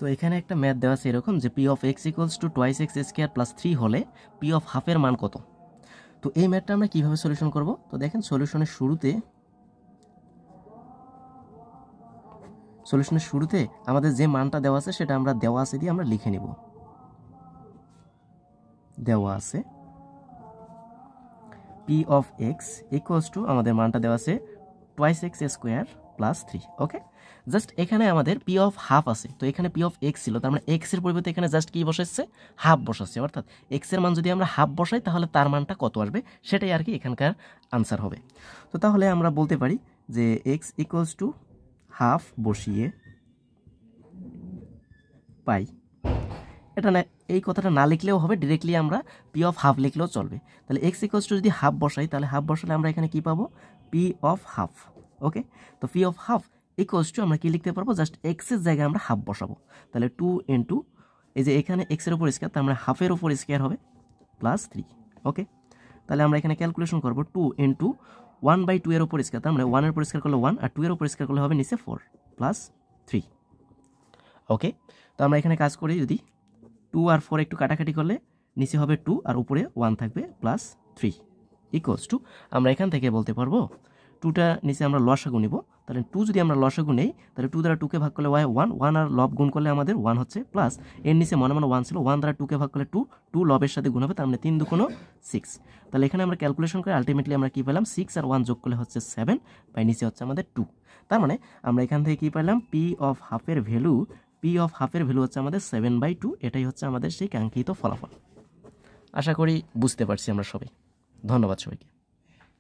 তো এখানে একটা ম্যাথ দেওয়া আছে এরকম যে P of x equals to twice x square plus 3 হলে পি অফ হাফের মান কত। তো এই ম্যাথটা আমরা কীভাবে সলিউশন করব, তো দেখেন সলিউশনের শুরুতে আমাদের যে মানটা দেওয়া আছে সেটা আমরা দেওয়া আছে দিয়ে আমরা লিখে নিব। দেওয়া আছে P of x equals to আমাদের মানটা দেওয়া আছে টোয়াইস এক্স স্কোয়ার প্লাস 3। ওকে, জাস্ট এখানে আমাদের পি অফ হাফ আছে, তো এখানে পি অফ এক্স ছিল, তার মানে এক্সের পরিবর্তে এখানে জাস্ট কি বসাচ্ছে, হাফ বসাচ্ছে। অর্থাৎ এক্সের মান যদি আমরা হাফ বসাই তাহলে তার মানটা কত আসবে সেটাই আর কি এখানকার আনসার হবে। তো তাহলে আমরা বলতে পারি যে এক্স ইকুয়ালস টু হাফ বসিয়ে পাই, এটা না, এই কথাটা না লিখলেও হবে, ডিরেক্টলি আমরা পি অফ হাফ লিখলেও চলবে। তাহলে এক্স ইকুয়ালস টু যদি হাফ বসাই তাহলে হাফ বসালে আমরা এখানে কি পাবো, পি অফ হাফ। ওকে, তো P of half equals to আমরা কি লিখতে পারবো, জাস্ট এক্সের জায়গায় আমরা হাফ বসাবো। তাহলে 2 ইন্টু এই যে এখানে এক্সের উপর স্কোয়ার, তার মানে হাফের উপর স্কোয়ার হবে প্লাস 3। ওকে, তাহলে আমরা এখানে ক্যালকুলেশন করবো 2 ইন্টু 1/2 এর উপর স্কোয়ার, তার মানে 1 এর উপর স্কোয়ার করলে 1 আর 2 এর উপর স্কোয়ার করলে হবে নিচে 4 প্লাস 3। ওকে, তো আমরা এখানে কাজ করি, যদি 2 আর 4 একটু কাটাকাটি করলে নিচে হবে 2 আর উপরে 1 থাকবে প্লাস 3 ইকুয়ালস টু, আমরা এখান থেকে বলতে পারবো 2টা নিচে আমরা লসাগু নিব। তাহলে 2 যদি আমরা লসাগু নেই তাহলে 2 দ্বারা 2কে ভাগ করলে হয় 1, 1 আর লব গুণ করলে আমাদের 1 হচ্ছে, প্লাস এর নিচে মনে মনে 1 ছিল, 1 দ্বারা 2কে ভাগ করলে 2, 2 লবের সাথে গুণ হবে, তার মানে 3 দুগুণ 6। তাহলে এখানে আমরা ক্যালকুলেশন করে আলটিমেটলি আমরা কি পেলাম, 6 আর 1 যোগ করলে হচ্ছে 7, বাই নিচে হচ্ছে আমাদের 2। তার মানে আমরা এখান থেকে কি পেলাম, পি অফ হাফের ভ্যালু হচ্ছে আমাদের 7/2। এটাই হচ্ছে আমাদের সেই কাঙ্ক্ষিত ফলাফল। আশা করি বুঝতে পারছি আমরা সবাই। ধন্যবাদ সবাইকে।